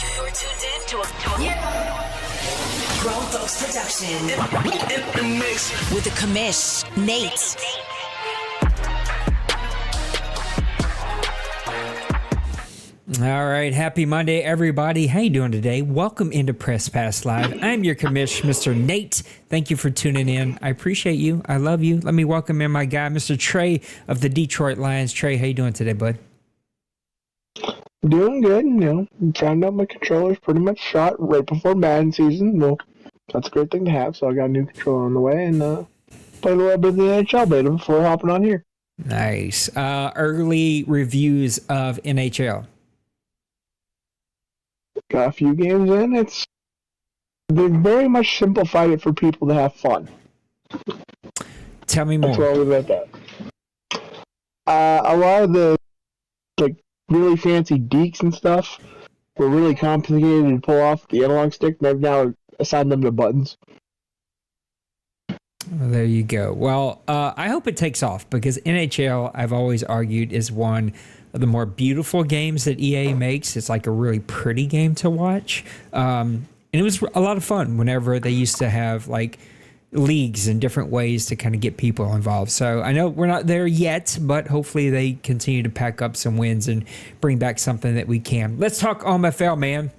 You're tuned in to a Grown Folks production. In the mix. With the commish, Nate. All right, happy Monday, everybody. How you doing today? Welcome into Press Pass Live. I'm your commish, Mr. Nate. Thank you for tuning in. I appreciate you. I love you. Let me welcome in my guy, Mr. Trey of the Detroit Lions. Trey, how you doing today, bud? Doing good, found out my controller's pretty much shot right before Madden season. Well, that's a great thing to have, so I got a new controller on the way and played a little bit of the NHL beta before hopping on here. Nice. Early reviews of NHL. Got a few games in. They very much simplified it for people to have fun. Tell me more. That's what I'll leave it at that. A lot of the really fancy deeks and stuff were really complicated to pull off the analog stick. They've now assigned them to buttons. Well, there you go. Well, I hope it takes off because NHL, I've always argued, is one of the more beautiful games that EA makes. It's like a really pretty game to watch. And it was a lot of fun whenever they used to have like leagues and different ways to kind of get people involved. So I know we're not there yet, but hopefully they continue to pack up some wins and bring back something that we can. Let's talk OMFL, man.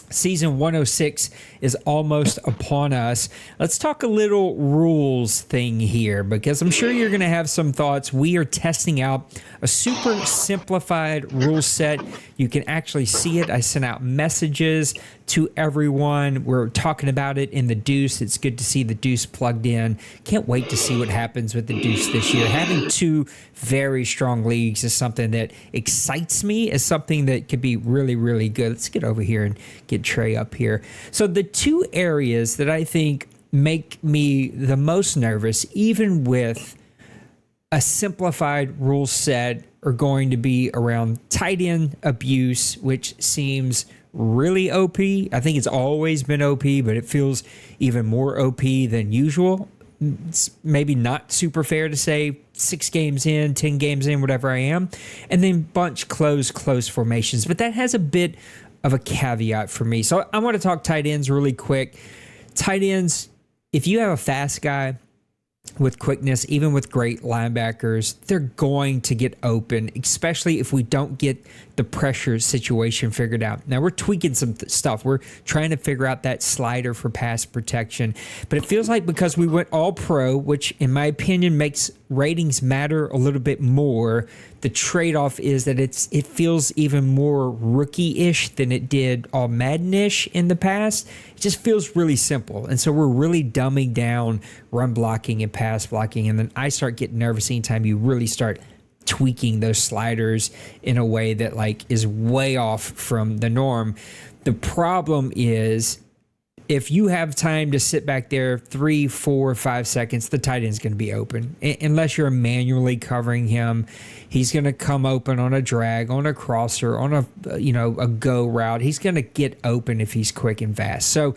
Season 106 is almost upon us. Let's talk a little rules thing here because I'm sure you're going to have some thoughts. We are testing out a super simplified rule set. You can actually see it. I sent out messages to everyone. We're talking about it in the Deuce. It's good to see the Deuce plugged in. Can't wait to see what happens with the Deuce this year. Having two very strong leagues is something that excites me, as something that could be really, really good. Let's get over here and get Trey up here. So the two areas that I think make me the most nervous, even with a simplified rule set, are going to be around tight end abuse, which seems really OP. I think it's always been OP, but it feels even more OP than usual. It's maybe not super fair to say 6 games in, 10 games in, whatever I am. And then bunch close formations. But that has a bit of a caveat for me. So I want to talk tight ends really quick. Tight ends, if you have a fast guy with quickness, even with great linebackers, they're going to get open, especially if we don't get the pressure situation figured out. Now, we're tweaking some stuff. We're trying to figure out that slider for pass protection. But it feels like because we went all pro, which in my opinion makes ratings matter a little bit more, the trade-off is that it feels even more rookie-ish than it did all Madden-ish in the past. It just feels really simple. And so we're really dumbing down run blocking and pass blocking. And then I start getting nervous anytime you really start tweaking those sliders in a way that is way off from the norm. The problem is if you have time to sit back there 3, 4, 5 seconds, the tight end's going to be open. Unless you're manually covering him, he's going to come open on a drag, on a crosser, on a go route. He's going to get open if he's quick and fast. So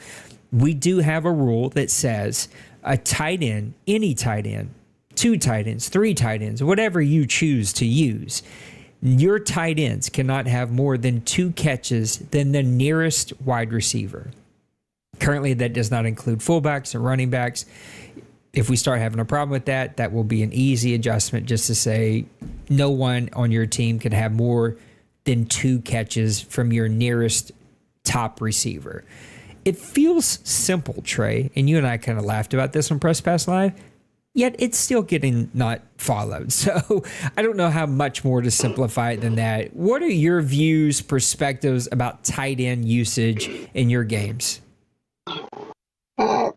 we do have a rule that says a tight end, any tight end, 2 tight ends, 3 tight ends, whatever you choose to use, your tight ends cannot have more than 2 catches than the nearest wide receiver. Currently, that does not include fullbacks or running backs. If we start having a problem with that, that will be an easy adjustment just to say no one on your team can have more than 2 catches from your nearest top receiver. It feels simple, Trey, and you and I kind of laughed about this on Press Pass Live, yet it's still getting not followed. So I don't know how much more to simplify it than that. What are your views, perspectives about tight end usage in your games? Yeah,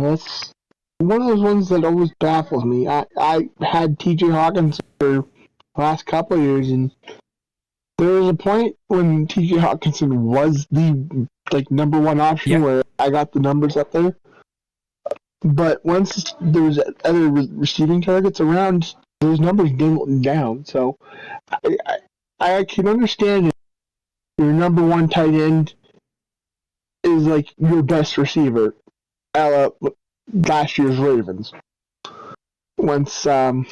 that's one of those ones that always baffles me. I had T.J. Hawkins for the last couple of years, and there was a point when T.J. Hawkinson was the number one option where I got the numbers up there. But once there was other receiving targets around, those numbers dwindled down. So I can understand if your number one tight end is your best receiver, a la last year's Ravens. Once I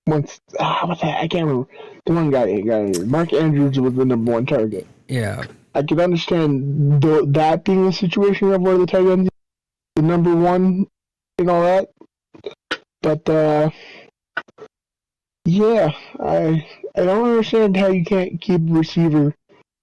can't remember the one guy, Mark Andrews was the number one target. Yeah. I can understand that being the situation of where the tight end is the number one and all that. But yeah, I don't understand how you can't keep a receiver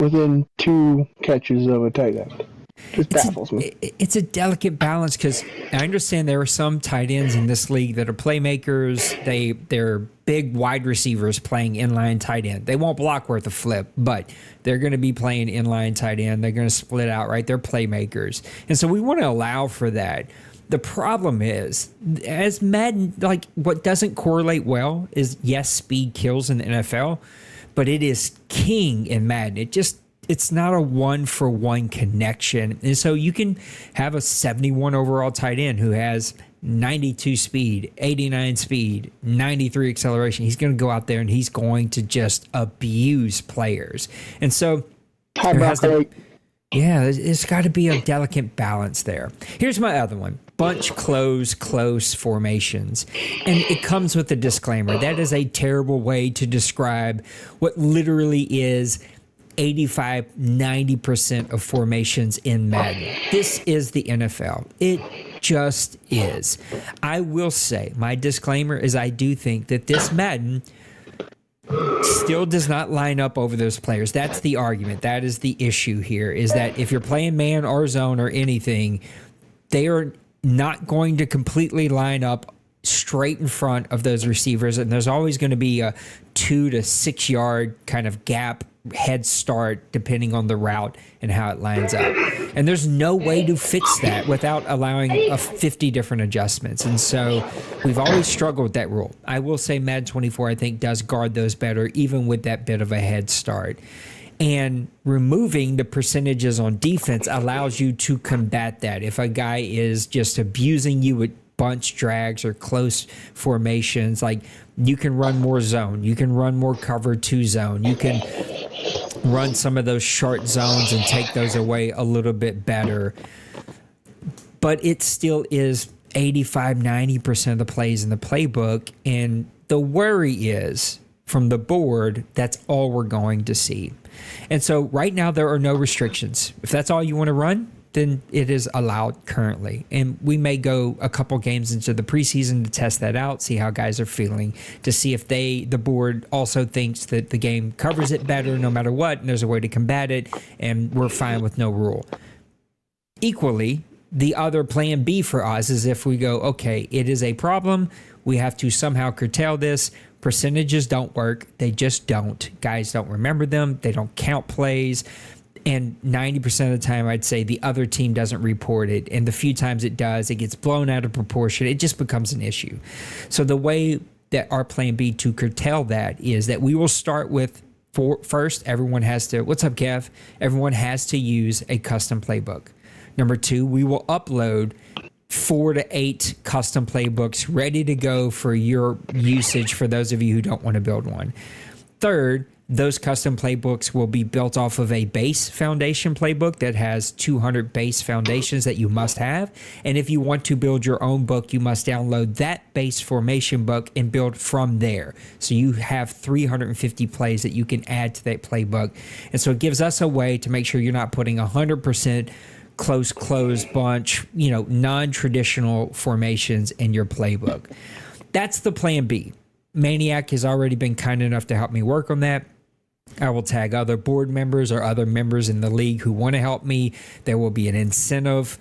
within 2 catches of a tight end. Just baffles me. It's a delicate balance because I understand there are some tight ends in this league that are playmakers. They're big wide receivers playing inline tight end. They won't block worth a flip, but they're going to be playing inline tight end. They're going to split out, right? They're playmakers. And so we want to allow for that. The problem is, as Madden, like what doesn't correlate well is, yes, speed kills in the NFL, but it is king in Madden. It's not a 1-for-1 connection. And so you can have a 71 overall tight end who has 92 speed, 89 speed, 93 acceleration. He's going to go out there and he's going to just abuse players. And so it's got to be a delicate balance there. Here's my other one. Bunch, close formations. And it comes with a disclaimer. That is a terrible way to describe what literally is 85-90% of formations in Madden. This is the NFL. It just is. I will say, my disclaimer is I do think that this Madden still does not line up over those players. That's the argument. That is the issue here, is that if you're playing man or zone or anything, they are not going to completely line up straight in front of those receivers, and there's always going to be a 2 to 6 yard kind of gap head start depending on the route and how it lines up. And there's no way to fix that without allowing 50 different adjustments. And so we've always struggled with that rule. I will say Madden 24, I think, does guard those better, even with that bit of a head start. And removing the percentages on defense allows you to combat that. If a guy is just abusing you with bunch drags or close formations, like you can run more zone, you can run more cover 2 zone, you can run some of those short zones and take those away a little bit better. But it still is 85-90% of the plays in the playbook, and the worry is from the board, that's all we're going to see. And so right now there are no restrictions. If that's all you want to run, then it is allowed currently. And we may go a couple games into the preseason to test that out, see how guys are feeling, to see if the board also thinks that the game covers it better no matter what, and there's a way to combat it, and we're fine with no rule. Equally, the other plan B for us is if we go, okay, it is a problem, we have to somehow curtail this. Percentages don't work. They just don't. Guys don't remember them. They don't count plays. And 90% of the time, I'd say the other team doesn't report it. And the few times it does, it gets blown out of proportion. It just becomes an issue. So the way that our plan B to curtail that is that we will start with, first, everyone has to, what's up, Kev? Everyone has to use a custom playbook. Number 2, we will upload 4 to 8 custom playbooks ready to go for your usage for those of you who don't want to build one. Third, those custom playbooks will be built off of a base foundation playbook that has 200 base foundations that you must have. And if you want to build your own book, you must download that base formation book and build from there. So you have 350 plays that you can add to that playbook. And so it gives us a way to make sure you're not putting 100% close bunch, non-traditional formations in your playbook. That's the plan B. Maniac has already been kind enough to help me work on that. I will tag other board members or other members in the league who want to help me. There will be an incentive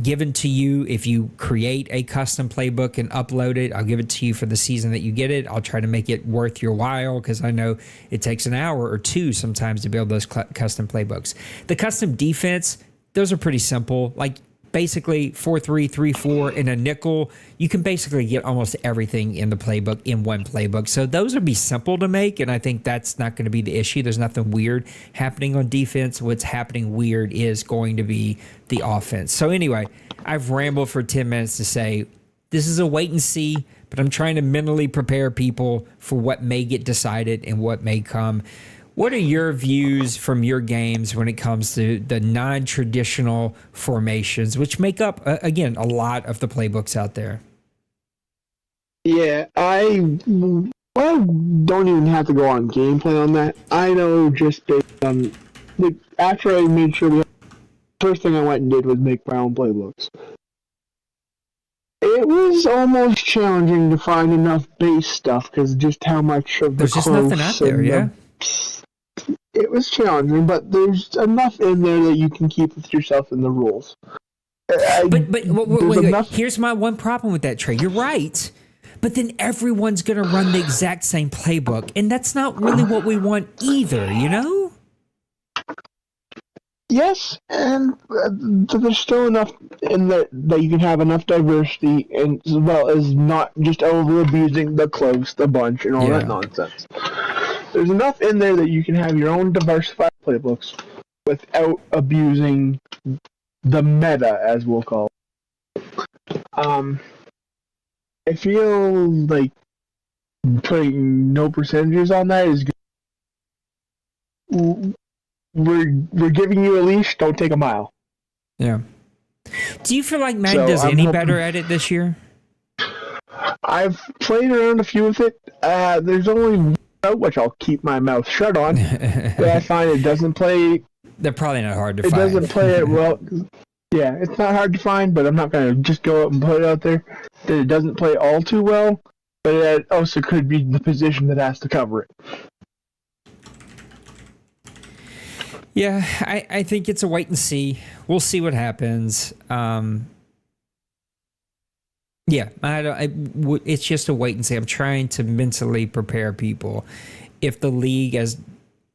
given to you if you create a custom playbook and upload it. I'll give it to you for the season that you get it. I'll try to make it worth your while because I know it takes an hour or 2 sometimes to build those custom playbooks. The custom defense, those are pretty simple. Like basically 4-3, 3-4 in a nickel. You can basically get almost everything in the playbook in one playbook. So those would be simple to make, and I think that's not going to be the issue. There's nothing weird happening on defense. What's happening weird is going to be the offense. So anyway, I've rambled for 10 minutes to say this is a wait and see, but I'm trying to mentally prepare people for what may get decided and what may come. What are your views from your games when it comes to the non-traditional formations, which make up, again, a lot of the playbooks out there? Yeah, I don't even have to go on gameplay on that. I know just based on after I made sure first thing I went and did was make my own playbooks. It was almost challenging to find enough base stuff because just how much of there's just nothing out there, yeah. It was challenging, but there's enough in there that you can keep with yourself in the rules. But wait. Here's my one problem with that, Trey. You're right, but then everyone's going to run the exact same playbook, and that's not really what we want either, you know? Yes, and there's still enough in there that you can have enough diversity, and as well as not just over abusing the close, the bunch, and all that nonsense. There's enough in there that you can have your own diversified playbooks without abusing the meta, as we'll call it. I feel like putting no percentages on that is good. We're giving you a leash, don't take a mile. Yeah. Do you feel like Madden does any better at it this year? I've played around a few with it. There's only one which I'll keep my mouth shut on. But I find it doesn't play... They're probably not hard to find. It doesn't play it well. Yeah, it's not hard to find, but I'm not going to just go up and put it out there. That it doesn't play all too well, but it also could be the position that has to cover it. Yeah, I think it's a wait and see. We'll see what happens. It's just a wait and see. I'm trying to mentally prepare people. If the league, as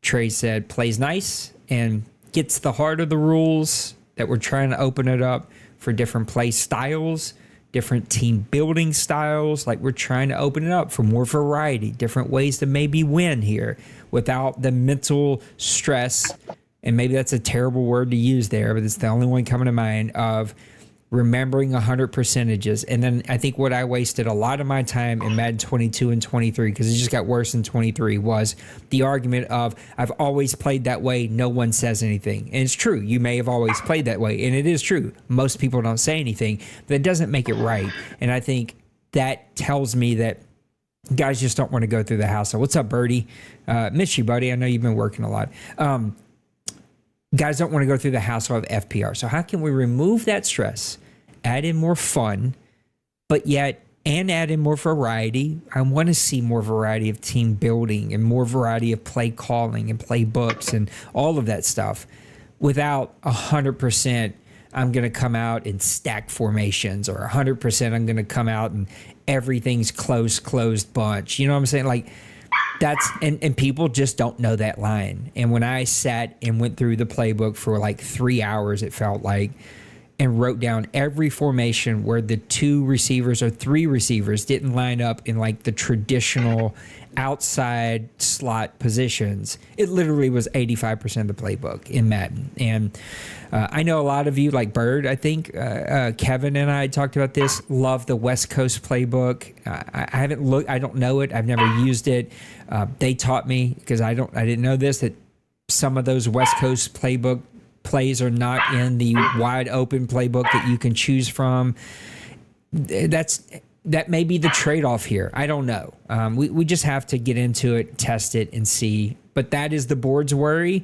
Trey said, plays nice and gets the heart of the rules, that we're trying to open it up for different play styles, different team building styles, like we're trying to open it up for more variety, different ways to maybe win here without the mental stress. And maybe that's a terrible word to use there, but it's the only one coming to mind, of remembering 100 percentages. And then I think what I wasted a lot of my time in Madden 22 and 23, because it just got worse in 23, was the argument of, I've always played that way, no one says anything. And it's true, you may have always played that way, and it is true. Most people don't say anything, but it doesn't make it right. And I think that tells me that guys just don't want to go through the hassle. What's up, Birdie? Miss you, buddy. I know you've been working a lot. Guys don't want to go through the hassle of FPR. So how can we remove that stress, add in more fun, but yet, and add in more variety? I want to see more variety of team building and more variety of play calling and playbooks and all of that stuff without 100%. I'm going to come out and stack formations, or 100% I'm going to come out and everything's closed bunch. You know what I'm saying? Like, that's, and people just don't know that line. And when I sat and went through the playbook for like 3 hours, it felt like, and wrote down every formation where the 2 receivers or 3 receivers didn't line up in like the traditional outside slot positions, it literally was 85% of the playbook in Madden. And I know a lot of you, like Bird, I think, Kevin and I talked about this, love the West Coast playbook. I haven't looked, I don't know it, I've never used it. They taught me, because I didn't know this, that some of those West Coast playbook plays are not in the wide open playbook that you can choose from. That may be the trade-off here. I don't know. We just have to get into it, test it, and see. But that is the board's worry,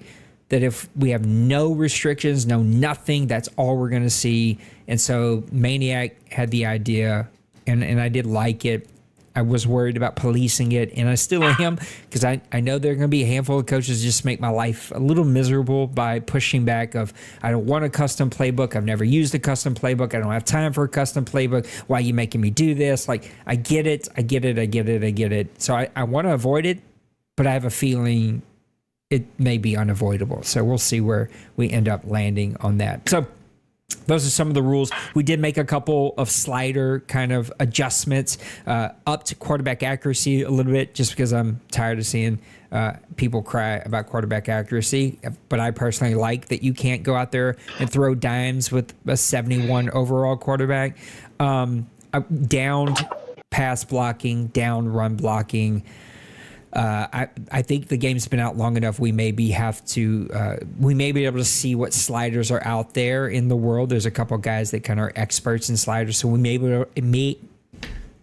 that if we have no restrictions, no nothing, that's all we're going to see. And so Maniac had the idea, and I did like it. I was worried about policing it, and I still am, because I know there are going to be a handful of coaches just make my life a little miserable by pushing back of, I don't want a custom playbook. I've never used a custom playbook. I don't have time for a custom playbook. Why are you making me do this? Like, I get it. So I want to avoid it, but I have a feeling it may be unavoidable. So we'll see where we end up landing on that. So those are some of the rules. We did make a couple of slider kind of adjustments, up to quarterback accuracy a little bit, just because I'm tired of seeing people cry about quarterback accuracy. But I personally like that you can't go out there and throw dimes with a 71 overall quarterback. Downed pass blocking, down run blocking. I think the game's been out long enough. We may be able to see what sliders are out there in the world. There's a couple of guys that kind of are experts in sliders, so we're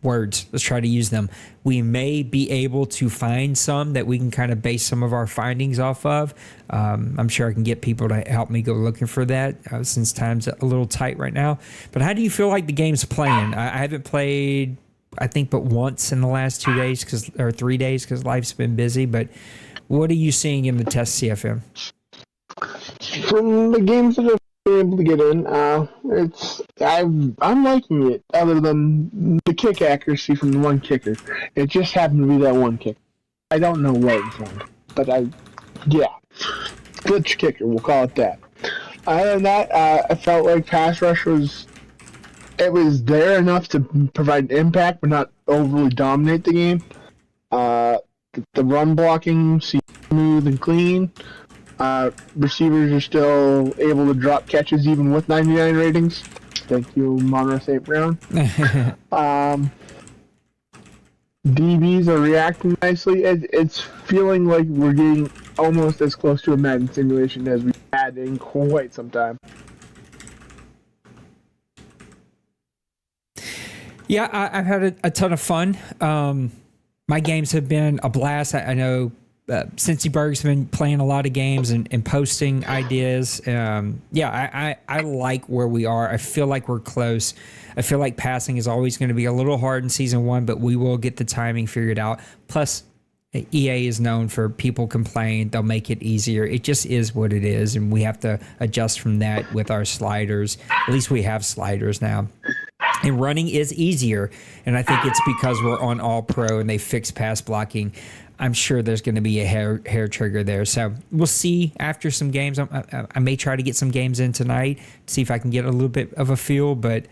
words. Let's try to use them. We may be able to find some that we can kind of base some of our findings off of. I'm sure I can get people to help me go looking for that since time's a little tight right now. But how do you feel like the game's playing? I haven't played, I think, but once in the last 2 days or 3 days because life's been busy. But what are you seeing in the test CFM? From the games that I've been able to get in, I'm liking it. Other than the kick accuracy from the one kicker, it just happened to be that one kicker. I don't know what it's on, but glitch kicker. We'll call it that. Other than that, I felt like pass rush was there enough to provide impact, but not overly dominate the game. The run blocking seems smooth and clean. Receivers are still able to drop catches even with 99 ratings. Thank you, Monroe St. Brown. DBs are reacting nicely. It's feeling like we're getting almost as close to a Madden simulation as we've had in quite some time. Yeah, I've had a ton of fun. My games have been a blast. I know Cincy Berg's been playing a lot of games and posting ideas. I like where we are. I feel like we're close. I feel like passing is always going to be a little hard in season 1, but we will get the timing figured out. Plus, EA is known for people complain. They'll make it easier. It just is what it is, and we have to adjust from that with our sliders. At least we have sliders now. And running is easier, and I think it's because we're on All Pro and they fixed pass blocking. I'm sure there's going to be a hair trigger there. So we'll see after some games. I may try to get some games in tonight to see if I can get a little bit of a feel. But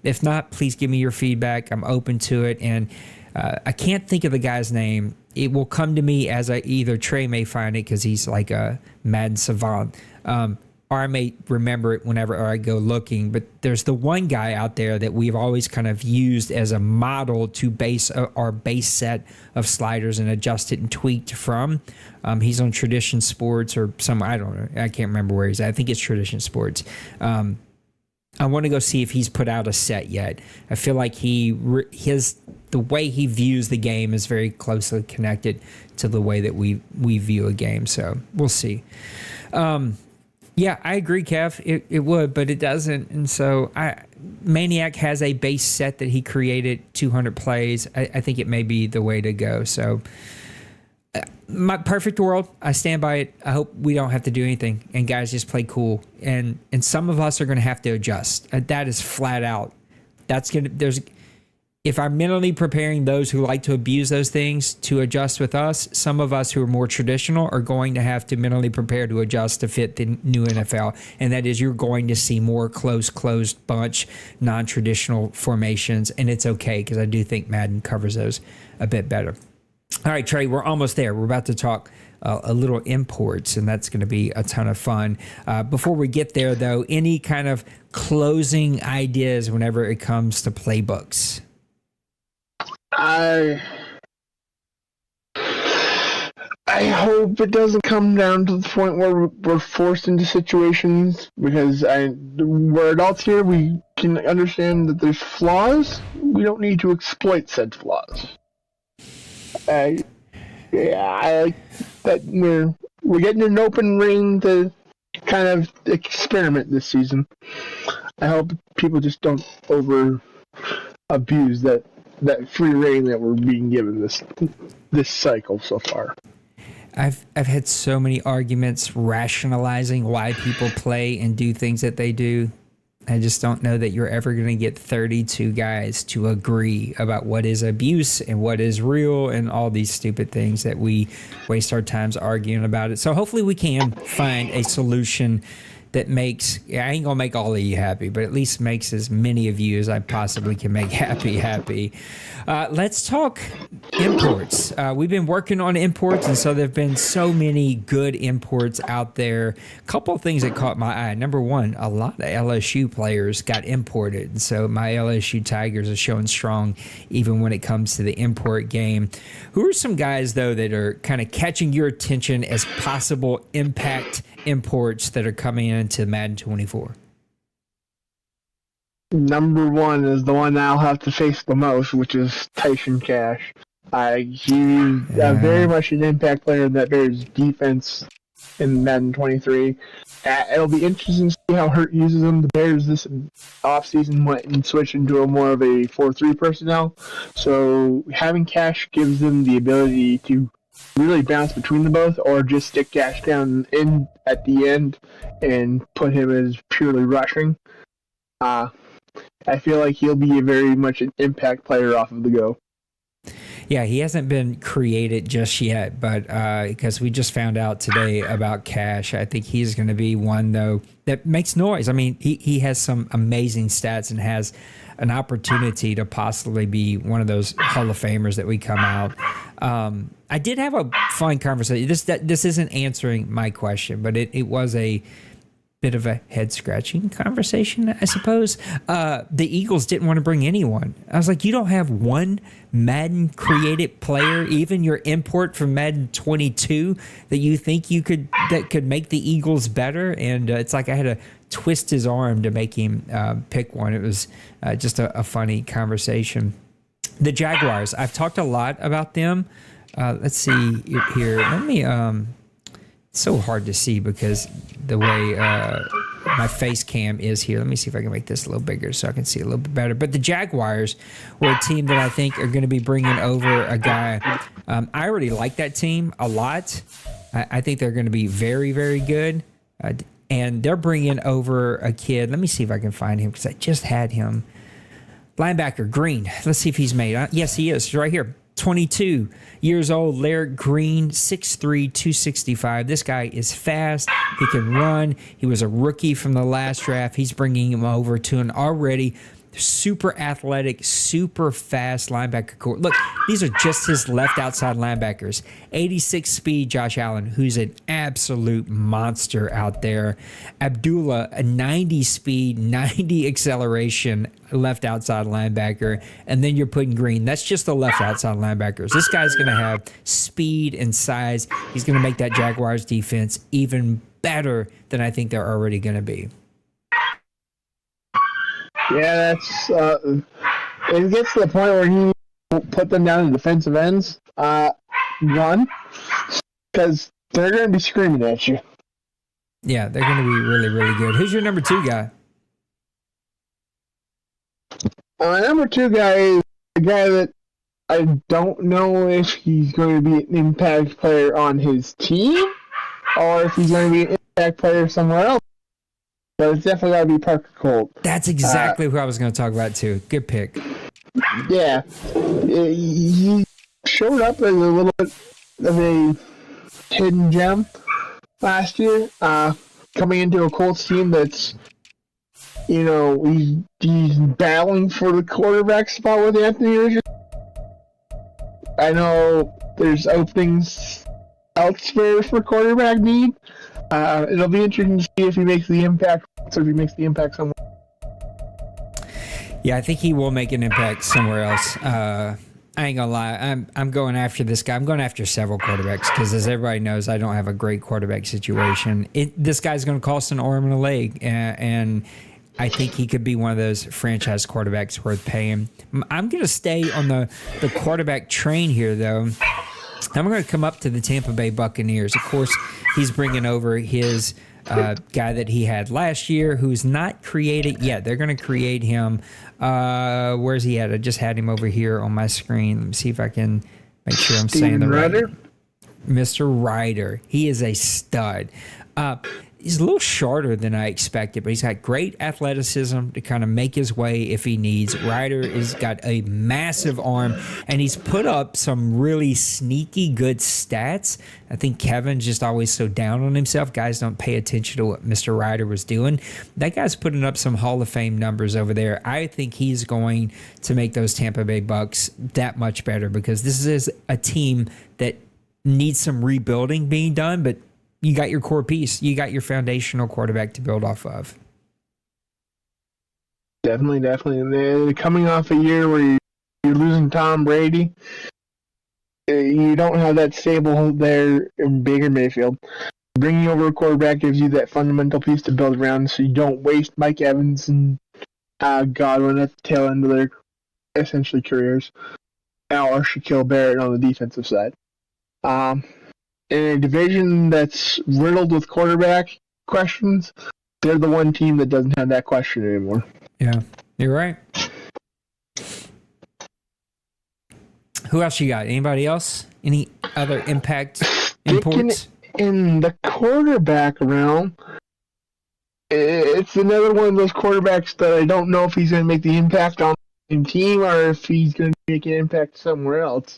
if not, please give me your feedback. I'm open to it. And I can't think of the guy's name. It will come to me as either Trey may find it because he's like a Madden savant. Or I may remember it whenever I go looking, but there's the one guy out there that we've always kind of used as a model to base our base set of sliders and adjust it and tweaked from. He's on Tradition Sports or some, I don't know, I can't remember where he's at. I think it's Tradition Sports. I want to go see if he's put out a set yet. I feel like the way he views the game is very closely connected to the way that we view a game. So we'll see. Yeah, I agree, Kev. It would, but it doesn't. And so Maniac has a base set that he created, 200 plays. I think it may be the way to go. So my perfect world, I stand by it. I hope we don't have to do anything and guys just play cool. And some of us are going to have to adjust. That is flat out. If I'm mentally preparing those who like to abuse those things to adjust with us, some of us who are more traditional are going to have to mentally prepare to adjust to fit the new NFL. And that is, you're going to see more closed bunch, non-traditional formations. And it's okay because I do think Madden covers those a bit better. All right, Trey, we're almost there. We're about to talk a little imports, and that's going to be a ton of fun. Before we get there, though, any kind of closing ideas whenever it comes to playbooks? I hope it doesn't come down to the point where we're forced into situations, because we're adults here. We can understand that there's flaws. We don't need to exploit said flaws. I like that we're getting an open ring to kind of experiment this season. I hope people just don't over abuse that free reign that we're being given this cycle so far. I've had so many arguments rationalizing why people play and do things that they do. I just don't know that you're ever going to get 32 guys to agree about what is abuse and what is real and all these stupid things that we waste our times arguing about it. So hopefully we can find a solution that makes, I ain't gonna make all of you happy, but at least makes as many of you as I possibly can make happy. Let's talk imports. We've been working on imports, and so there have been so many good imports out there. A couple of things that caught my eye. Number one, a lot of LSU players got imported, and so my LSU Tigers are showing strong even when it comes to the import game. Who are some guys, though, that are kind of catching your attention as possible impact imports that are coming into Madden 24? Number one is the one I'll have to face the most, which is Tyson Cash. He's very much an impact player in that Bears defense in Madden 23. It'll be interesting to see how Hurt uses him. The Bears this offseason went and switched into a more of a 4-3 personnel. So having Cash gives them the ability to really bounce between the both, or just stick Cash down in at the end and put him as purely rushing. I feel like he'll be very much an impact player off of the go. Yeah, he hasn't been created just yet, but because we just found out today about Cash, I think he's going to be one, though, that makes noise. I mean, he has some amazing stats and has an opportunity to possibly be one of those Hall of Famers that we come out. I did have a fun conversation. This isn't answering my question, but it was a bit of a head-scratching conversation, I suppose. The Eagles didn't want to bring anyone. I was like, you don't have one Madden-created player, even your import from Madden 22, that you think that could make the Eagles better? And it's like I had to twist his arm to make him pick one. It was just a funny conversation. The Jaguars, I've talked a lot about them. Let's see here. Let me... It's so hard to see because the way my face cam is here. Let me see if I can make this a little bigger so I can see a little bit better. But the Jaguars were a team that I think are going to be bringing over a guy. I already like that team a lot. I think they're going to be very, very good. And they're bringing over a kid. Let me see if I can find him because I just had him. Linebacker, Green. Let's see if he's made. Yes, he is. He's right here. 22 years old, Laird Green, 6'3", 265. This guy is fast. He can run. He was a rookie from the last draft. He's bringing him over to an already super athletic, super fast linebacker core. Look, these are just his left outside linebackers. 86 speed, Josh Allen, who's an absolute monster out there. Abdullah, a 90 speed, 90 acceleration left outside linebacker. And then you're putting Green. That's just the left outside linebackers. This guy's going to have speed and size. He's going to make that Jaguars defense even better than I think they're already going to be. Yeah, that's it gets to the point where you put them down in defensive ends, run, because they're going to be screaming at you. Yeah, they're going to be really, really good. Who's your number 2 guy? Number 2 guy is a guy that I don't know if he's going to be an impact player on his team or if he's going to be an impact player somewhere else. But it's definitely got to be Parker Colt. That's exactly who I was going to talk about, too. Good pick. Yeah. He showed up as a little bit of a hidden gem last year, coming into a Colts team that's, he's battling for the quarterback spot with Anthony Richardson. I know there's openings elsewhere for quarterback need. It'll be interesting to see if he makes the impact, or if he makes the impact somewhere. Yeah, I think he will make an impact somewhere else. I ain't gonna lie, I'm going after this guy. I'm going after several quarterbacks because, as everybody knows, I don't have a great quarterback situation. This guy's going to cost an arm and a leg, and I think he could be one of those franchise quarterbacks worth paying. I'm going to stay on the quarterback train here, though. I'm going to come up to the Tampa Bay Buccaneers. Of course, he's bringing over his guy that he had last year who's not created yet. They're going to create him. Where's he at? I just had him over here on my screen. Let me see if I can make sure I'm saying the right. Mr. Ryder. He is a stud. He's a little shorter than I expected, but he's got great athleticism to kind of make his way if he needs. Ryder has got a massive arm, and he's put up some really sneaky good stats. I think Kevin's just always so down on himself. Guys don't pay attention to what Mr. Ryder was doing. That guy's putting up some Hall of Fame numbers over there. I think he's going to make those Tampa Bay Bucks that much better because this is a team that needs some rebuilding being done, but you got your core piece. You got your foundational quarterback to build off of. Definitely. And they're coming off a year where you're losing Tom Brady. You don't have that stable there in Baker Mayfield. Bringing over a quarterback gives you that fundamental piece to build around so you don't waste Mike Evans and Godwin at the tail end of their essentially careers, or Shaquille Barrett on the defensive side. In a division that's riddled with quarterback questions, they're the one team that doesn't have that question anymore. Yeah, you're right. Who else you got? Anybody else? Any other impact imports? In the quarterback realm, it's another one of those quarterbacks that I don't know if he's going to make the impact on the same team or if he's going to make an impact somewhere else.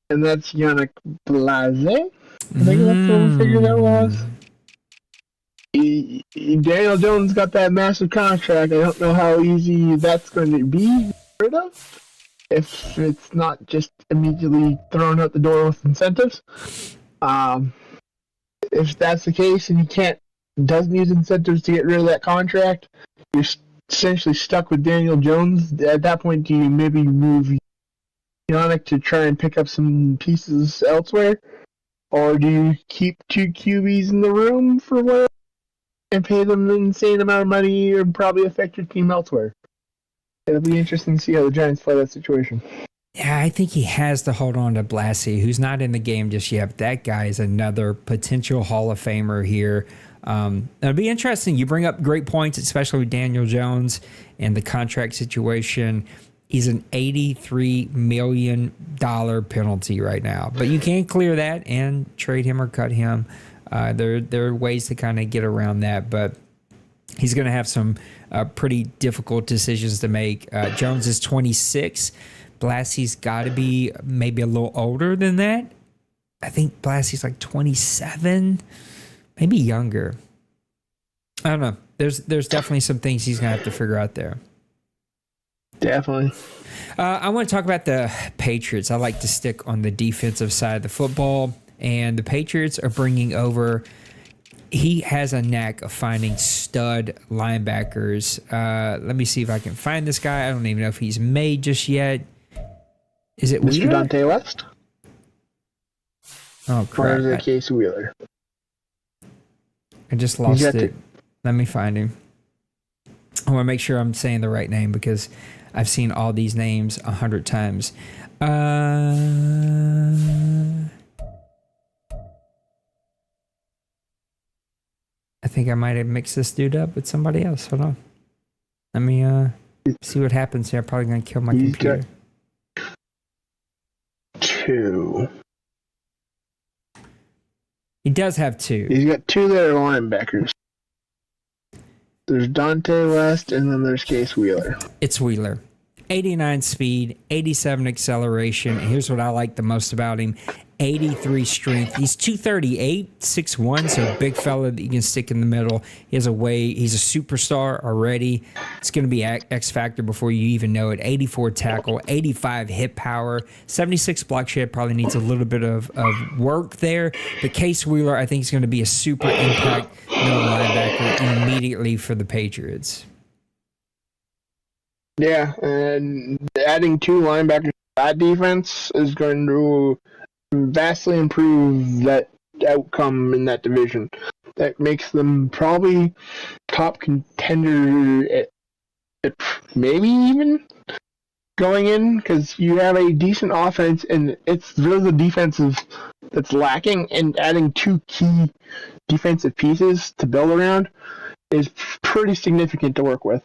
And that's Yannick Blase. I think that's the figure that was. Daniel Jones got that massive contract. I don't know how easy that's going to be rid of. If it's not just immediately thrown out the door with incentives. If that's the case and he doesn't use incentives to get rid of that contract, you're essentially stuck with Daniel Jones. At that point, do you maybe move Yannick to try and pick up some pieces elsewhere? Or do you keep two QBs in the room for what and pay them an insane amount of money and probably affect your team elsewhere? It'll be interesting to see how the Giants play that situation. Yeah, I think he has to hold on to Blassie, who's not in the game just yet. But that guy is another potential Hall of Famer here. It'll be interesting. You bring up great points, especially with Daniel Jones and the contract situation. He's an $83 million penalty right now. But you can clear that and trade him or cut him. There are ways to kind of get around that. But he's going to have some pretty difficult decisions to make. Jones is 26. Blassie's got to be maybe a little older than that. I think Blassie's like 27, maybe younger. I don't know. There's definitely some things he's going to have to figure out there. Definitely. I want to talk about the Patriots. I like to stick on the defensive side of the football, and the Patriots are bringing over. He has a knack of finding stud linebackers. Let me see if I can find this guy. I don't even know if he's made just yet. Is it Mr. Wheeler? Dante West? Oh, crap. Or is it Case Wheeler? I just lost it. Let me find him. I want to make sure I'm saying the right name because I've seen all these names 100 times. I think I might have mixed this dude up with somebody else. Hold on. Let me see what happens here. I'm probably going to kill my computer. Two. He does have two. He's got two that are linebackers. There's Dante West, and then there's Case Wheeler. It's Wheeler. 89 speed, 87 acceleration. And here's what I like the most about him. 83 strength. He's 238, 6'1", so a big fella that you can stick in the middle. He has a way. He's a superstar already. It's going to be X factor before you even know it. 84 tackle, 85 hit power, 76 block shed. Probably needs a little bit of work there. But Case Wheeler, I think, is going to be a super impact middle linebacker immediately for the Patriots. Yeah, and adding two linebackers to that defense is going to vastly improve that outcome in that division. That makes them probably top contender at maybe even going in, because you have a decent offense and it's really the defensive that's lacking, and adding two key defensive pieces to build around is pretty significant to work with.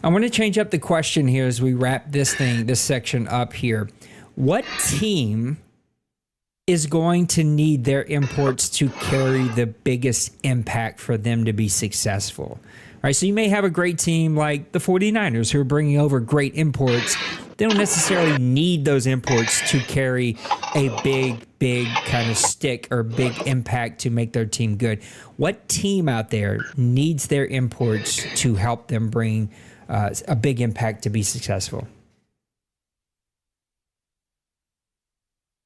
I want to change up the question here as we wrap this section up here. What team is going to need their imports to carry the biggest impact for them to be successful? All right, so you may have a great team like the 49ers who are bringing over great imports. They don't necessarily need those imports to carry a big kind of stick or big impact to make their team good. What team out there needs their imports to help them bring a big impact to be successful?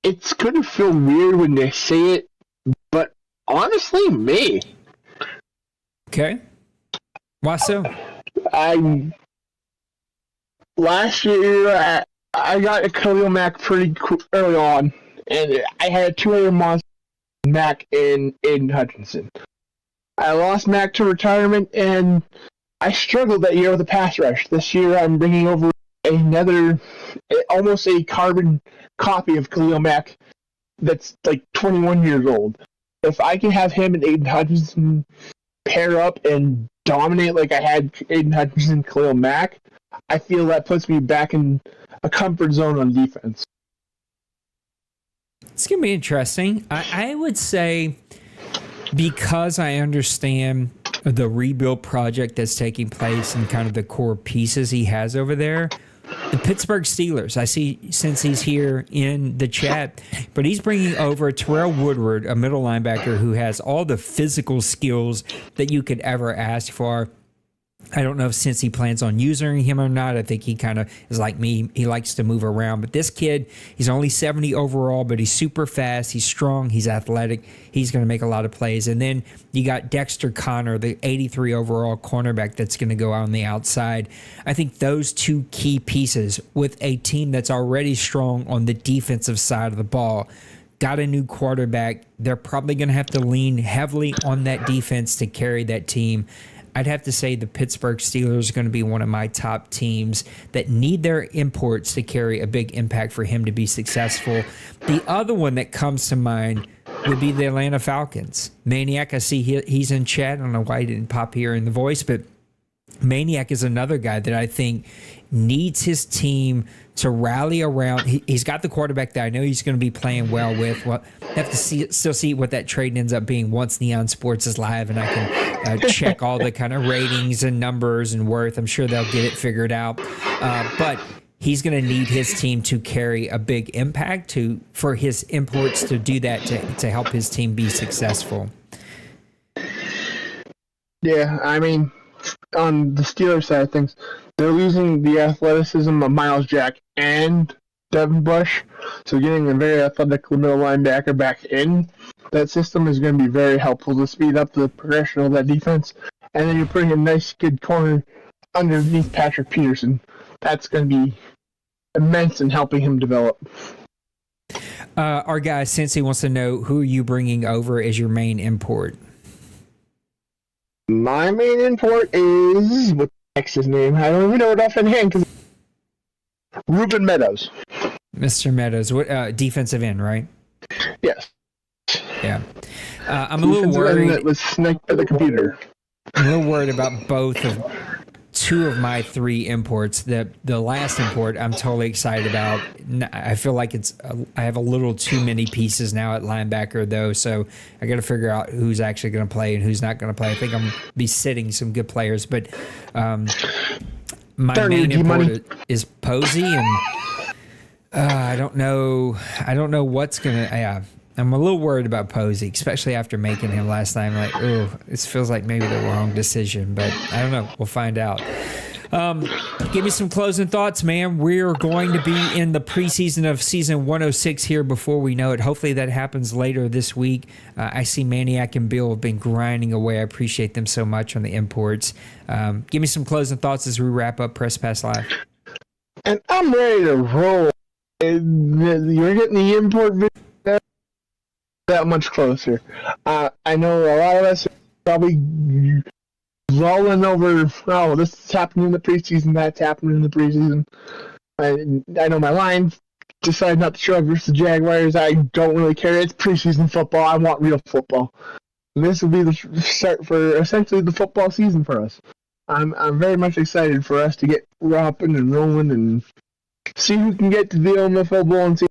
It's going to feel weird when they say it, but honestly, me. Okay. Why so? Last year, I got a Khalil Mack pretty early on, and I had a 2-year monster Mack and Aiden Hutchinson. I lost Mack to retirement, and I struggled that year with the pass rush. This year, I'm bringing over another, almost a carbon copy of Khalil Mack that's like 21 years old. If I can have him and Aiden Hutchinson pair up and dominate like I had Aiden Hutchinson, Khalil Mack, I feel that puts me back in a comfort zone on defense. It's going to be interesting. I would say, because I understand the rebuild project that's taking place and kind of the core pieces he has over there, the Pittsburgh Steelers, I see since he's here in the chat, but he's bringing over Terrell Woodward, a middle linebacker who has all the physical skills that you could ever ask for. I don't know if since he plans on using him or not. I think he kind of is like me. He likes to move around. But this kid, he's only 70 overall, but he's super fast. He's strong. He's athletic. He's going to make a lot of plays. And then you got Dexter Connor, the 83 overall cornerback that's going to go on the outside. I think those two key pieces with a team that's already strong on the defensive side of the ball, got a new quarterback. They're probably going to have to lean heavily on that defense to carry that team. I'd have to say the Pittsburgh Steelers are going to be one of my top teams that need their imports to carry a big impact for him to be successful. The other one that comes to mind would be the Atlanta Falcons. Maniac, I see he's in chat. I don't know why he didn't pop here in the voice, but Maniac is another guy that I think needs his team to rally around. He's got the quarterback that I know he's going to be playing well with. Well, have to still see what that trade ends up being once Neon Sports is live, and I can check all the kind of ratings and numbers and worth. I'm sure they'll get it figured out. But he's going to need his team to carry a big impact for his imports to do that to help his team be successful. Yeah, I mean, on the Steelers side of things, they're losing the athleticism of Miles Jack and Devin Bush, so getting a very athletic middle linebacker back in that system is going to be very helpful to speed up the progression of that defense. And then you're putting a nice good corner underneath Patrick Peterson. That's going to be immense in helping him develop. Our guy Cincy wants to know, who are you bringing over as your main import? My main import is, what's his name? I don't even know it offhand because Ruben Meadows. Mr. Meadows, what defensive end, right? Yes. Yeah. I'm a little worried. That was snaked by the computer. I'm a little worried about two of my three imports. The last import I'm totally excited about. I feel like I have a little too many pieces now at linebacker though, so I got to figure out who's actually going to play and who's not going to play. I think I'm be sitting some good players, but my main import is Posey, and I don't know what's gonna. Yeah, I'm a little worried about Posey, especially after making him last time. Like, oh, this feels like maybe the wrong decision, but I don't know. We'll find out. Give me some closing thoughts, man. We're going to be in the preseason of season 106 here before we know it. Hopefully that happens later this week. I see Maniac and Bill have been grinding away. I appreciate them so much on the imports. Give me some closing thoughts as we wrap up Press Pass Live. And I'm ready to roll. You're getting the import video that much closer. I know a lot of us are probably rolling over, oh, this is happening in the preseason, that's happening in the preseason. I know my line decided not to show up versus the Jaguars. I don't really care. It's preseason football. I want real football. And this will be the start for essentially the football season for us. I'm very much excited for us to get romping and rolling and see who can get to the OMFL Bowl and see.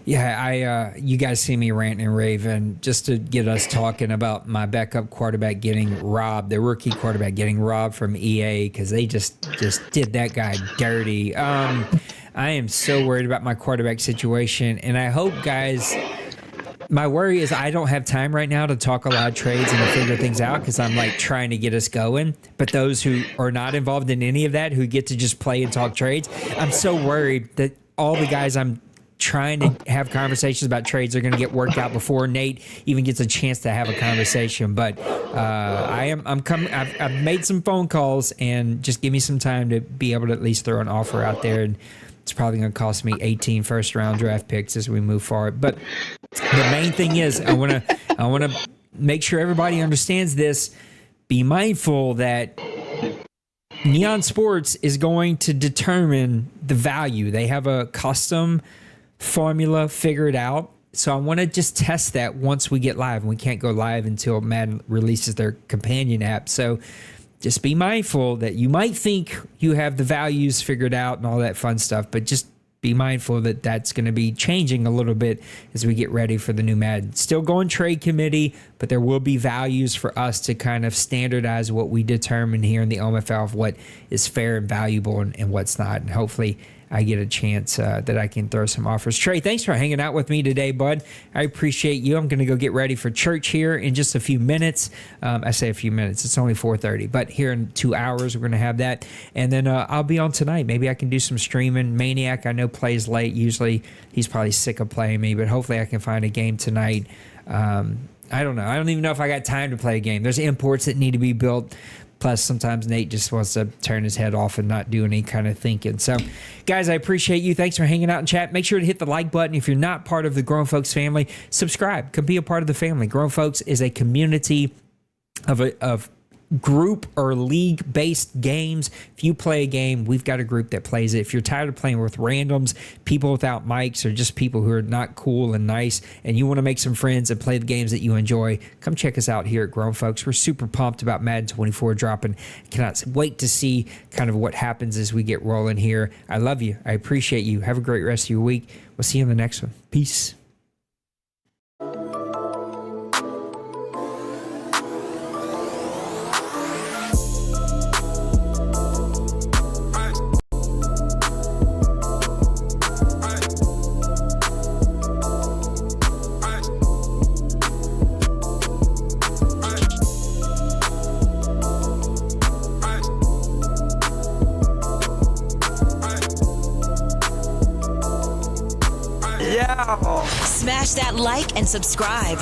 Yeah, you guys see me ranting and raving just to get us talking about my backup quarterback getting robbed, the rookie quarterback getting robbed from EA because they just did that guy dirty. I am so worried about my quarterback situation, and I hope, guys, my worry is I don't have time right now to talk a lot of trades and to figure things out because I'm like trying to get us going. But those who are not involved in any of that, who get to just play and talk trades, I'm so worried that all the guys I'm trying to have conversations about trades are going to get worked out before Nate even gets a chance to have a conversation. But I'm coming. I've made some phone calls, and just give me some time to be able to at least throw an offer out there. And it's probably going to cost me 18 first-round draft picks as we move forward. But the main thing is I want to make sure everybody understands this. be mindful that Neon Sports is going to determine the value. They have a custom formula figured out. So I want to just test that once we get live. And we can't go live until Madden releases their companion app. So just be mindful that you might think you have the values figured out and all that fun stuff, but just be mindful that that's going to be changing a little bit as we get ready for the new Madden. Still going trade committee, but there will be values for us to kind of standardize what we determine here in the OMFL of what is fair and valuable and what's not. And hopefully I get a chance that I can throw some offers. Trey, thanks for hanging out with me today, bud. I appreciate you. I'm going to go get ready for church here in just a few minutes. I say a few minutes. It's only 4:30, but here in 2 hours, we're going to have that. And then I'll be on tonight. Maybe I can do some streaming. Maniac, I know, plays late. Usually he's probably sick of playing me, but hopefully I can find a game tonight. I don't know. I don't even know if I got time to play a game. There's imports that need to be built. Plus, sometimes Nate just wants to turn his head off and not do any kind of thinking. So, guys, I appreciate you. Thanks for hanging out in chat. Make sure to hit the like button. If you're not part of the Grown Folks family, subscribe. Come be a part of the family. Grown Folks is a community of group or league-based games. If you play a game, we've got a group that plays it. If you're tired of playing with randoms, people without mics, or just people who are not cool and nice, and you want to make some friends and play the games that you enjoy, come check us out here at Grown Folks. We're super pumped about Madden 24 dropping. Cannot wait to see kind of what happens as we get rolling here. I love you. I appreciate you. Have a great rest of your week. We'll see you in the next one. Peace. Smash that like and subscribe.